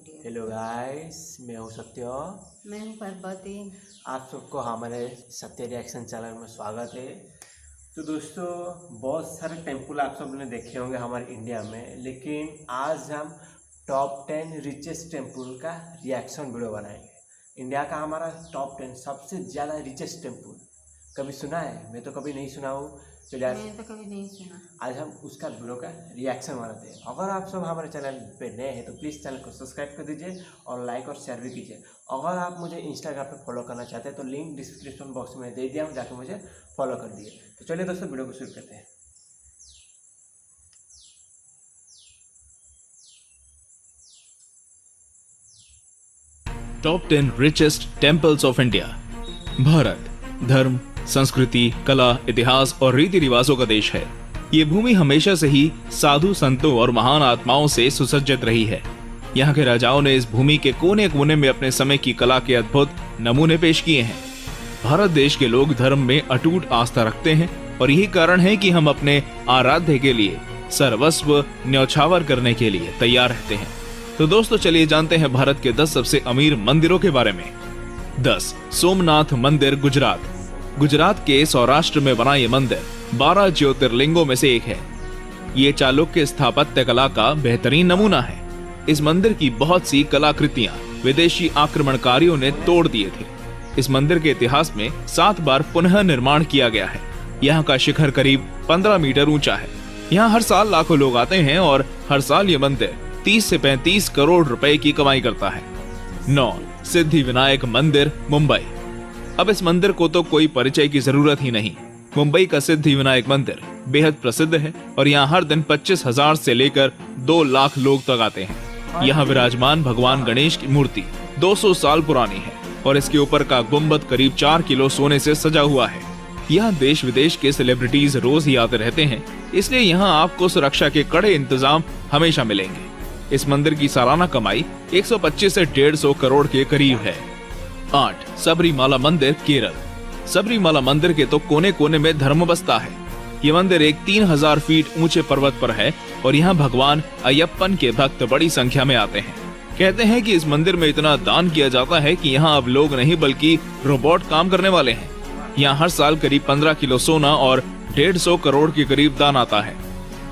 Video. Hello guys, मैं हूँ सत्य। मैं हूँ पार्वती। आप सबको हमारे सत्य रिएक्शन चैनल में स्वागत है। तो दोस्तों, बहुत सारे टेम्पल आप सब ने देखे होंगे हमारे इंडिया में, लेकिन आज हम टॉप 10 रिचेस्ट टेम्पल का रिएक्शन वीडियो बनाएंगे। इंडिया का हमारा टॉप 10 सबसे ज़्यादा रिचेस्ट टेम्पल कभी सुना है? मैं तो कभी नहीं सुना हूँ। चलिए मैं तो कभी नहीं सुना। आज हम उसका वीडियो का रिएक्शन बनाते हैं। अगर आप सब हमारे चैनल पे नए हैं तो प्लीज़ चैनल को सब्सक्राइब कर दीजिए और लाइक और शेयर भी कीजिए। अगर आप मुझे इंस्टाग्राम पे फॉलो करना चाहते हैं तो लिंक डिस्क्रिप्शन बॉक्स में दे दिया हूँ, जाके मुझे फॉलो कर दिए। तो चलिए दोस्तों, वीडियो को शुरू करते हैं। Top 10 richest temples of India. Bharat धर्म, संस्कृति, कला, इतिहास और रीति रिवाजों का देश है। ये भूमि हमेशा से ही साधु संतों और महान आत्माओं से सुसज्जित रही है। यहाँ के राजाओं ने इस भूमि के कोने कोने में अपने समय की कला के अद्भुत नमूने पेश किए हैं। भारत देश के लोग धर्म में अटूट आस्था रखते हैं और यही कारण है कि हम अपने आराध्य के लिए सर्वस्व न्यौछावर करने के लिए तैयार रहते हैं। तो दोस्तों, चलिए जानते हैं भारत के 10 सबसे अमीर मंदिरों के बारे में। 10. सोमनाथ मंदिर, गुजरात। गुजरात के सौराष्ट्र में बना ये मंदिर 12 ज्योतिर्लिंगों में से एक है। ये चालुक्य स्थापत्य कला का बेहतरीन नमूना है। इस मंदिर की बहुत सी कलाकृतियां विदेशी आक्रमणकारियों ने तोड़ दिए थे। इस मंदिर के इतिहास में 7 बार पुनः निर्माण किया गया है। यहाँ का शिखर करीब 15 मीटर ऊंचा है। यहाँ हर साल लाखों लोग आते हैं और हर साल ये मंदिर 30 से 35 करोड़ रुपए की कमाई करता है। 9. सिद्धि विनायक मंदिर, मुंबई। अब इस मंदिर को तो कोई परिचय की जरूरत ही नहीं। मुंबई का सिद्धि विनायक मंदिर बेहद प्रसिद्ध है और यहाँ हर दिन 25,000 से लेकर 2 लाख लोग तक आते हैं। यहाँ विराजमान भगवान गणेश की मूर्ति 200 साल पुरानी है और इसके ऊपर का गुंबद करीब 4 किलो सोने से सजा हुआ है। यहाँ देश विदेश के सेलिब्रिटीज रोज ही आते रहते हैं, इसलिए यहाँ आपको सुरक्षा के कड़े इंतजाम हमेशा मिलेंगे। इस मंदिर की सालाना कमाई 125 से 150 करोड़ के करीब है। 8. सबरीमाला मंदिर, केरल। सबरीमाला मंदिर के तो कोने कोने में धर्म बसता है। ये मंदिर एक 3000 फीट ऊंचे पर्वत पर है और यहाँ भगवान अयप्पन के भक्त बड़ी संख्या में आते हैं। कहते हैं कि इस मंदिर में इतना दान किया जाता है कि यहाँ अब लोग नहीं बल्कि रोबोट काम करने वाले हैं। यहाँ हर साल करीब 15 किलो सोना और 150 करोड़ के करीब दान आता है।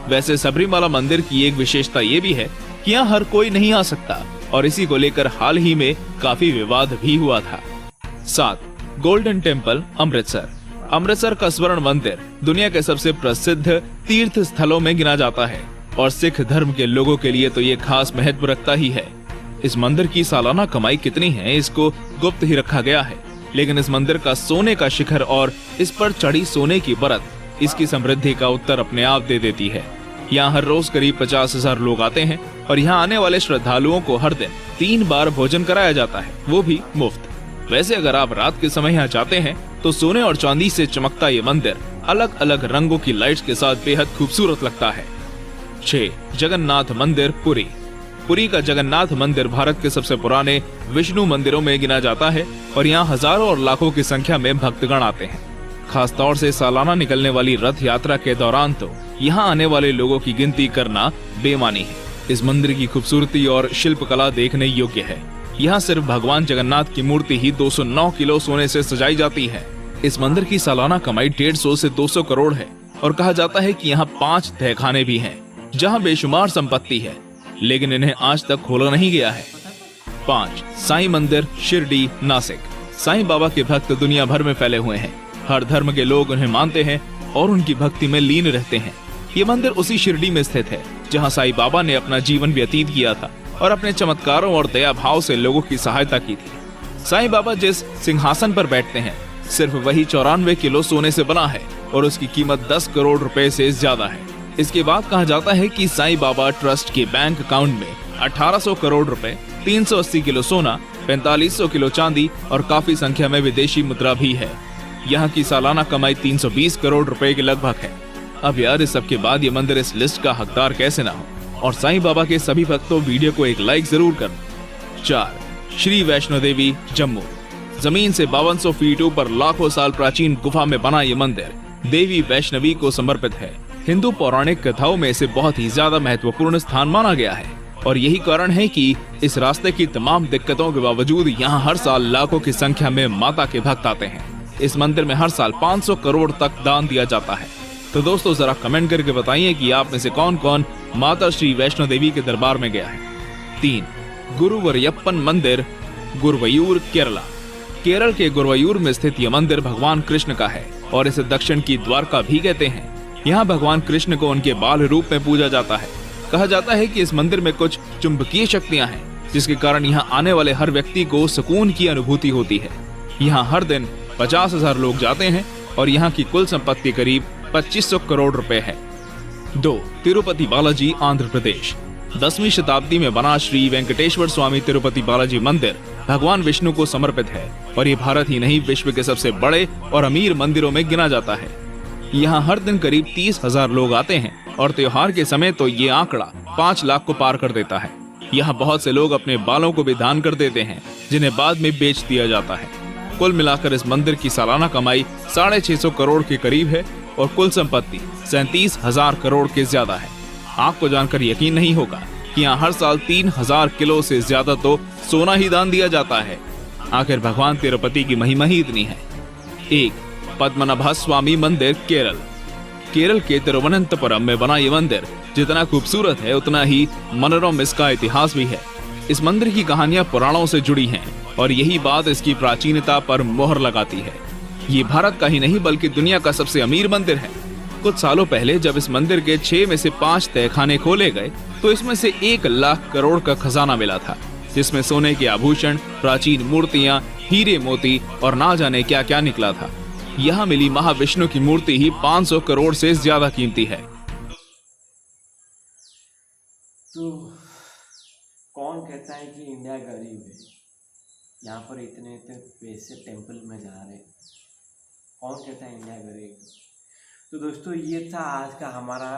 वैसे सबरीमाला मंदिर की एक विशेषता ये भी है कि यहाँ हर कोई नहीं आ सकता और इसी को लेकर हाल ही में काफी विवाद भी हुआ था। 7. Golden temple, Amritsar. अमृतसर का स्वर्ण मंदिर दुनिया के सबसे प्रसिद्ध तीर्थ स्थलों में गिना जाता है और सिख धर्म के लोगों के लिए तो ये खास महत्व रखता ही है। इस मंदिर की सालाना कमाई कितनी है इसको गुप्त ही रखा गया है, लेकिन इस मंदिर का सोने का शिखर और इस पर चढ़ी सोने की परत इसकी समृद्धि का उत्तर अपने आप दे देती है। यहाँ हर रोज करीब 50,000 लोग आते हैं और यहाँ आने वाले श्रद्धालुओं को हर दिन 3 बार भोजन कराया जाता है, वो भी मुफ्त। वैसे अगर आप रात के समय यहाँ जाते हैं तो सोने और चांदी से चमकता ये मंदिर अलग अलग रंगों की लाइट्स के साथ बेहद खूबसूरत लगता है। 6. जगन्नाथ मंदिर, पुरी। पुरी का जगन्नाथ मंदिर भारत के सबसे पुराने विष्णु मंदिरों में गिना जाता है और यहाँ हजारों और लाखों की संख्या में भक्तगण आते हैं। खास तौर से सालाना निकलने वाली रथ यात्रा के दौरान तो यहाँ आने वाले लोगों की गिनती करना बेमानी है। इस मंदिर की खूबसूरती और शिल्पकला देखने योग्य है। यहाँ सिर्फ भगवान जगन्नाथ की मूर्ति ही 209 किलो सोने से सजाई जाती है। इस मंदिर की सालाना कमाई 150 से 200 करोड़ है और कहा जाता है कि यहाँ 5 तहखाने भी हैं, जहाँ बेशुमार संपत्ति है, लेकिन इन्हें आज तक खोला नहीं गया है। 5. साईं मंदिर, शिरडी, नासिक। साईं बाबा के भक्त दुनिया भर में फैले हुए हैं। हर धर्म के लोग उन्हें मानते हैं और उनकी भक्ति में लीन रहते हैं। ये मंदिर उसी शिरडी में स्थित है जहाँ साईं बाबा ने अपना जीवन व्यतीत किया था और अपने चमत्कारों और दया भाव से लोगों की सहायता की थी। साईं बाबा जिस सिंहासन पर बैठते हैं सिर्फ वही 94 किलो सोने से बना है और उसकी कीमत 10 करोड़ रुपए से ज्यादा है। इसके बाद कहा जाता है कि साईं बाबा ट्रस्ट के बैंक अकाउंट में 1800 करोड़ रुपए, 380 किलो सोना, 4500 किलो चांदी और काफी संख्या में विदेशी मुद्रा भी है। यहाँ की सालाना कमाई 320 करोड़ रुपए के लगभग है। अब यार, इस सब के बाद ये मंदिर इस लिस्ट का हकदार कैसे ना हो? और साईं बाबा के सभी भक्तों वीडियो को एक लाइक जरूर कर। 4. श्री वैष्णो देवी, जम्मू। जमीन से 5200 फीट ऊपर लाखों साल प्राचीन गुफा में बना ये मंदिर देवी वैष्णवी को समर्पित है। हिंदू पौराणिक कथाओं में इसे बहुत ही ज्यादा महत्वपूर्ण स्थान माना गया है और यही कारण है कि इस रास्ते की तमाम दिक्कतों के बावजूद यहाँ हर साल लाखों की संख्या में माता के भक्त आते हैं। इस मंदिर में हर साल 500 करोड़ तक दान दिया जाता है। तो दोस्तों जरा कमेंट करके बताइए कि आप में से कौन कौन माता श्री वैष्णो देवी के दरबार में गया है। 3. गुरुवरयप्पन मंदिर, गुरुवयूर, केरला। केरल के गुरुवयूर में स्थित यह मंदिर भगवान कृष्ण का है और इसे दक्षिण की द्वारका भी कहते हैं। यहाँ भगवान कृष्ण को उनके बाल रूप में पूजा जाता है। कहा जाता है कि इस मंदिर में कुछ चुंबकीय शक्तियाँ हैं, जिसके कारण यहाँ आने वाले हर व्यक्ति को सुकून की अनुभूति होती है। यहाँ हर दिन 50,000 लोग जाते हैं और यहाँ की कुल संपत्ति करीब 2500 करोड़ रुपए है। 2. तिरुपति बालाजी, आंध्र प्रदेश। 10वीं शताब्दी में बना श्री वेंकटेश्वर स्वामी तिरुपति बालाजी मंदिर भगवान विष्णु को समर्पित है और ये भारत ही नहीं विश्व के सबसे बड़े और अमीर मंदिरों में गिना जाता है। यहाँ हर दिन करीब 30,000 लोग आते हैं और त्योहार के समय तो ये आंकड़ा 5 लाख को पार कर देता है। यहाँ बहुत से लोग अपने बालों को भी दान कर देते हैं, जिन्हें बाद में बेच दिया जाता है। कुल मिलाकर इस मंदिर की सालाना कमाई 650 करोड़ के करीब है और कुल संपत्ति 37,000 करोड़ के ज्यादा है। आपको जानकर यकीन नहीं होगा कि यहाँ हर साल 3,000 किलो से ज्यादा तो सोना ही दान दिया जाता है। आखिर भगवान तिरुपति की महिमा ही इतनी है। 1. पद्मनाभ स्वामी मंदिर, केरल। केरल के तिरुवनंतपुरम में बना ये मंदिर जितना खूबसूरत है उतना ही मनोरम इसका इतिहास भी है। इस मंदिर की कहानियां पुराणों से जुड़ी हैं और यही बात इसकी प्राचीनता पर मोहर लगाती है। ये भारत का ही नहीं बल्कि दुनिया का सबसे अमीर मंदिर है। कुछ सालों पहले जब इस मंदिर के 6 में से 5 तहखाने खोले गए तो इसमें से 1 लाख करोड़ का खजाना मिला था, जिसमें सोने के आभूषण, प्राचीन मूर्तियां, हीरे मोती और ना जाने क्या क्या निकला था। यहाँ मिली महाविष्णु की मूर्ति ही 500 करोड़ से ज्यादा कीमती है। तो कौन कहता है कि इंडिया गरीब है? यहाँ पर इतने इतने पैसे टेम्पल में जा रहे, कौन कहता है इंडिया गरीब? तो दोस्तों ये था आज का हमारा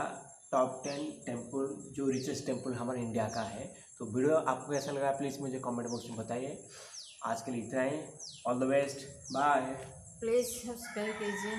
टॉप 10 टेम्पल, जो रिचेस्ट टेम्पल हमारे इंडिया का है। तो वीडियो आपको कैसा लगा प्लीज़ मुझे कमेंट बॉक्स में बताइए। आज के लिए इतना ही। All the best, bye. Please subscribe कीजिए।